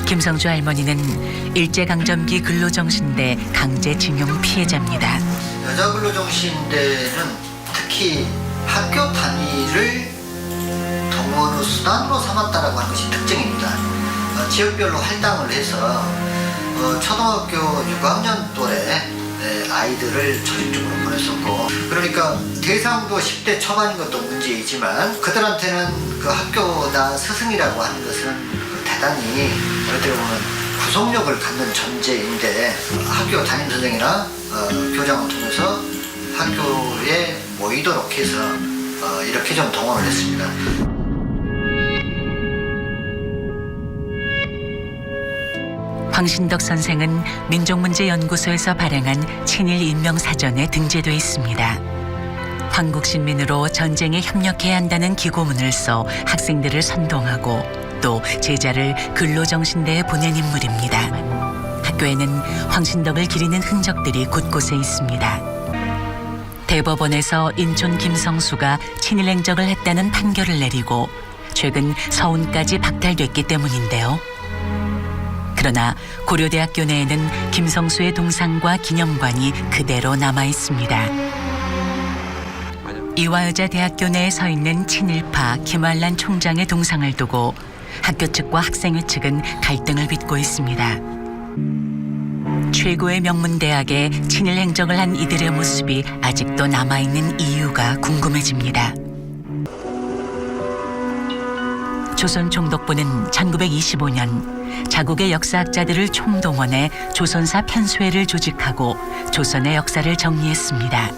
김성주 할머니는 일제강점기 근로정신대 강제징용 피해자입니다. 여자 근로정신대는 특히 학교 단위를 동원의 수단으로 삼았다라고 하는 것이 특징입니다. 지역별로 할당을 해서 초등학교 6학년 또래 아이들을 조직적으로 보냈었고, 그러니까 대상도 10대 초반인 것도 문제이지만 그들한테는 그 학교나 스승이라고 하는 것은 대단히 어떻게 보면 구속력을 갖는 존재인데, 학교 담임선생이나 교장을 통해서 학교에 모이도록 해서 이렇게 좀 동원을 했습니다. 황신덕 선생은 민족문제연구소에서 발행한 친일 인명사전에 등재돼 있습니다. 황국신민으로 전쟁에 협력해야 한다는 기고문을 써 학생들을 선동하고 또 제자를 근로정신대에 보낸 인물입니다. 학교에는 황신덕을 기리는 흔적들이 곳곳에 있습니다. 대법원에서 인촌 김성수가 친일 행적을 했다는 판결을 내리고 최근 서운까지 박탈됐기 때문인데요. 그러나 고려대학교 내에는 김성수의 동상과 기념관이 그대로 남아 있습니다. 이화여자대학교 내에 서 있는 친일파 김환란 총장의 동상을 두고 학교 측과 학생회 측은 갈등을 빚고 있습니다. 최고의 명문대학에 친일 행적을 한 이들의 모습이 아직도 남아있는 이유가 궁금해집니다. 조선총독부는 1925년 자국의 역사학자들을 총동원해 조선사 편수회를 조직하고 조선의 역사를 정리했습니다.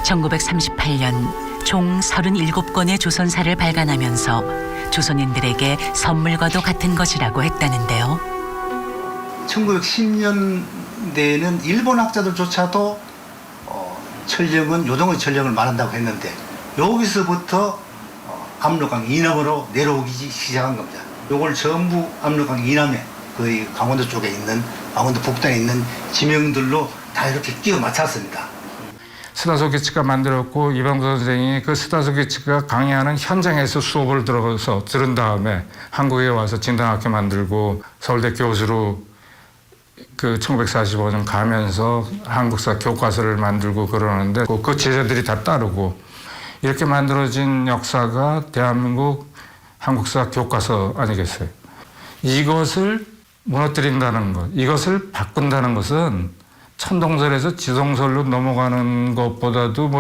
1938년 총 37권의 조선사를 발간하면서 조선인들에게 선물과도 같은 것이라고 했다는데요. 1910년대에는 일본 학자들조차도 천령은 요동의 천령을 말한다고 했는데, 여기서부터 압록강 이남으로 내려오기 시작한 겁니다. 요걸 전부 압록강 이남에 거의 강원도 쪽에 있는, 강원도 북단에 있는 지명들로 다 이렇게 끼워 맞췄습니다. 스다소기츠가 만들었고, 이방도 선생이 그 스다소기츠가 강의하는 현장에서 수업을 들어서 들은 다음에 한국에 와서 진단학교 만들고 서울대 교수로 그 1945년 가면서 한국사 교과서를 만들고 그러는데, 그 제자들이 다 따르고 이렇게 만들어진 역사가 대한민국 한국사 교과서 아니겠어요? 이것을 무너뜨린다는 것, 이것을 바꾼다는 것은 천동설에서 지동설로 넘어가는 것보다도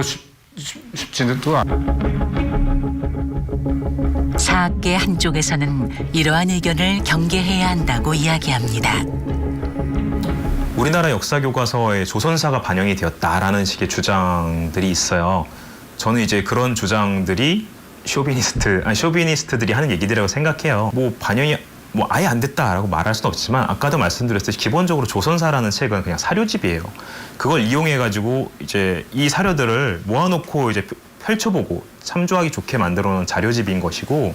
쉽지도 않아요. 사학계 한쪽에서는 이러한 의견을 경계해야 한다고 이야기합니다. 우리나라 역사 교과서에 조선사가 반영이 되었다라는 식의 주장들이 있어요. 저는 이제 그런 주장들이 쇼비니스트들이 하는 얘기들이라고 생각해요. 반영이 아예 안 됐다라고 말할 수는 없지만, 아까도 말씀드렸듯이 기본적으로 조선사라는 책은 그냥 사료집이에요. 그걸 이용해가지고 이제 이 사료들을 모아놓고 이제 펼쳐보고 참조하기 좋게 만들어놓은 자료집인 것이고,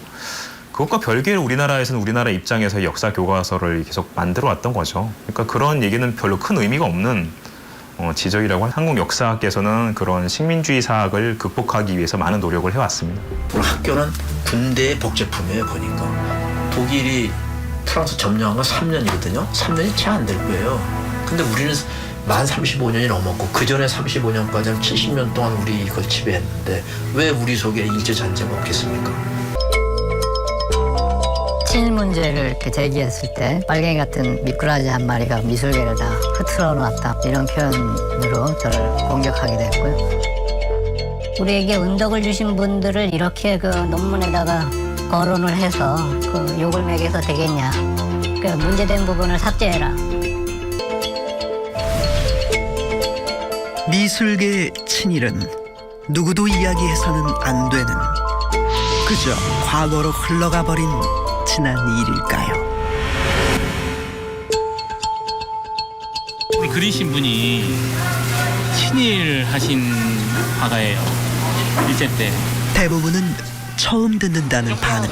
그것과 별개로 우리나라에서는 우리나라 입장에서 역사 교과서를 계속 만들어 왔던 거죠. 그러니까 그런 얘기는 별로 큰 의미가 없는 지적이라고 하는, 한국 역사학계에서는 그런 식민주의 사학을 극복하기 위해서 많은 노력을 해왔습니다. 우리 학교는 군대의 복제품이에요. 보니까 독일이 프랑스 점령한 건 3년이거든요. 3년이 채 안 될 거예요. 근데 우리는 만 35년이 넘었고, 그 전에 35년까지는 70년 동안 우리 이걸 지배했는데 왜 우리 속에 일제전쟁 없겠습니까? 친일 문제를 이렇게 제기했을 때 빨갱이 같은 미꾸라지 한 마리가 미술계를 다 흐트러 놨다, 이런 표현으로 저를 공격하게 됐고요. 우리에게 은덕을 주신 분들을 이렇게 그 논문에다가 거론을 해서 그 욕을 매겨서 되겠냐. 그 문제된 부분을 삭제해라. 미술계의 친일은 누구도 이야기해서는 안 되는, 그저 과거로 흘러가 버린 지난 일일까요? 우리 그리신 분이 친일하신 화가예요. 일제 때. 대부분은 처음 듣는다는 반응.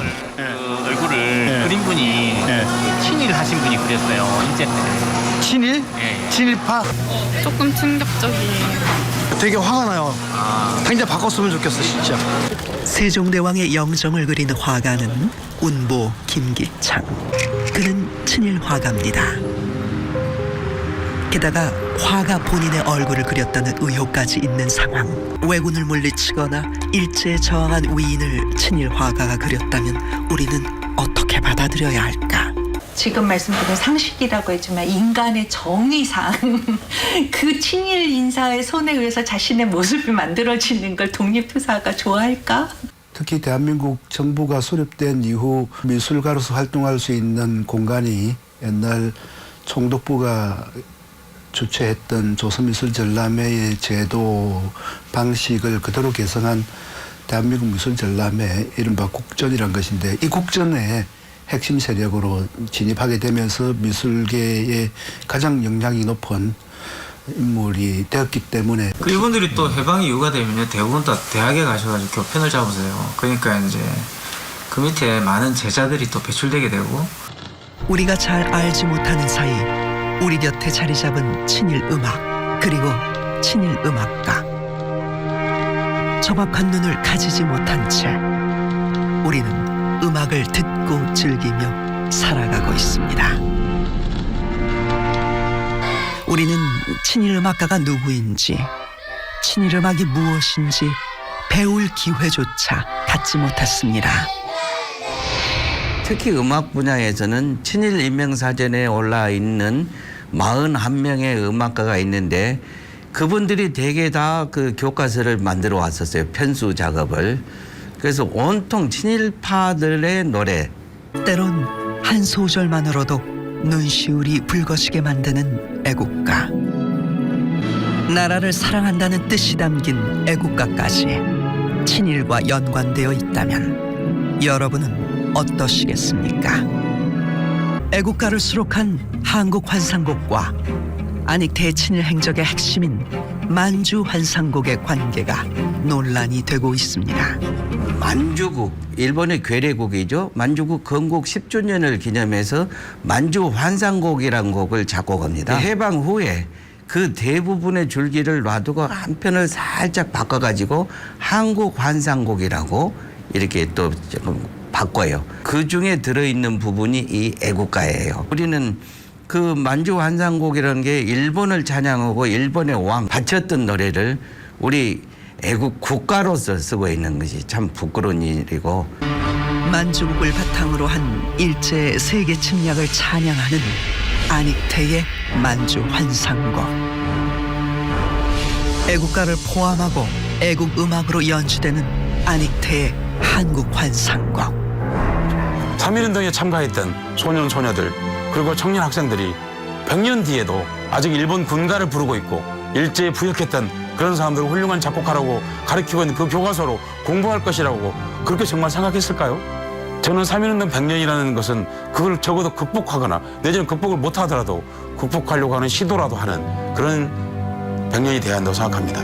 얼굴을 그린 분이 친일하신 분이 그렸어요. 일제 때. 친일? 예. 친일파? 조금 충격적이에요. 되게 화가 나요. 당장 바꿨으면 좋겠어 진짜. 세종대왕의 영정을 그린 화가는 운보 김기창. 그는 친일 화가입니다. 게다가 화가 본인의 얼굴을 그렸다는 의혹까지 있는 상황. 왜군을 물리치거나 일제에 저항한 위인을 친일 화가가 그렸다면 우리는 어떻게 받아들여야 할까? 지금 말씀드린 상식이라고 했지만 인간의 정의상 그 친일 인사의 손에 의해서 자신의 모습이 만들어지는 걸 독립투사가 좋아할까? 특히 대한민국 정부가 수립된 이후 미술가로서 활동할 수 있는 공간이 옛날 총독부가 주최했던 조선미술전람회의 제도 방식을 그대로 개성한 대한민국 미술전람회 이른바 국전이란 것인데 이 국전에 핵심 세력으로 진입하게 되면서 미술계에 가장 영향이 높은 인물이 되었기 때문에 이분들이 또 해방 이후가 되면 대부분 다 대학에 가셔가지고 교편을 잡으세요. 그러니까 이제 그 밑에 많은 제자들이 또 배출되게 되고 우리가 잘 알지 못하는 사이 우리 곁에 자리 잡은 친일 음악 그리고 친일 음악가. 정확한 눈을 가지지 못한 채 우리는 음악을 듣고 즐기며 살아가고 있습니다. 우리는 친일 음악가가 누구인지, 친일 음악이 무엇인지 배울 기회조차 갖지 못했습니다. 특히 음악 분야에서는 친일 인명사전에 올라 있는 41명의 음악가가 있는데 그분들이 대개 다 그 교과서를 만들어 왔었어요. 편수 작업을. 그래서 온통 친일파들의 노래. 때론 한 소절만으로도 눈시울이 붉어지게 만드는 애국가. 나라를 사랑한다는 뜻이 담긴 애국가까지 친일과 연관되어 있다면 여러분은 어떠시겠습니까? 애국가를 수록한 한국환상곡과 안익태의 친일 행적의 핵심인 만주환상곡의 관계가 논란이 되고 있습니다. 만주국, 일본의 괴뢰국이죠. 만주국 건국 10주년을 기념해서 만주환상곡이라는 곡을 작곡합니다. 해방 후에 그 대부분의 줄기를 놔두고 한 편을 살짝 바꿔가지고 한국환상곡이라고 이렇게 또 조금 바꿔요. 그 중에 들어있는 부분이 이 애국가예요. 우리는 그 만주환상곡이라는 게 일본을 찬양하고 일본의 왕 바쳤던 노래를 우리 애국 국가로서 쓰고 있는 것이 참 부끄러운 일이고 만주국을 바탕으로 한 일제 세계 침략을 찬양하는 안익태의 만주환상곡. 애국가를 포함하고 애국 음악으로 연주되는 안익태의 한국환상곡. 3.1운동에 참가했던 소년 소녀들 그리고 청년 학생들이 100년 뒤에도 아직 일본 군가를 부르고 있고 일제에 부역했던 그런 사람들을 훌륭한 작곡가라고 가르치고 있는 그 교과서로 공부할 것이라고 그렇게 정말 생각했을까요? 저는 3.1운동 100년이라는 것은 그걸 적어도 극복하거나 내지는 극복을 못하더라도 극복하려고 하는 시도라도 하는 그런 100년이 돼야 한다고 생각합니다.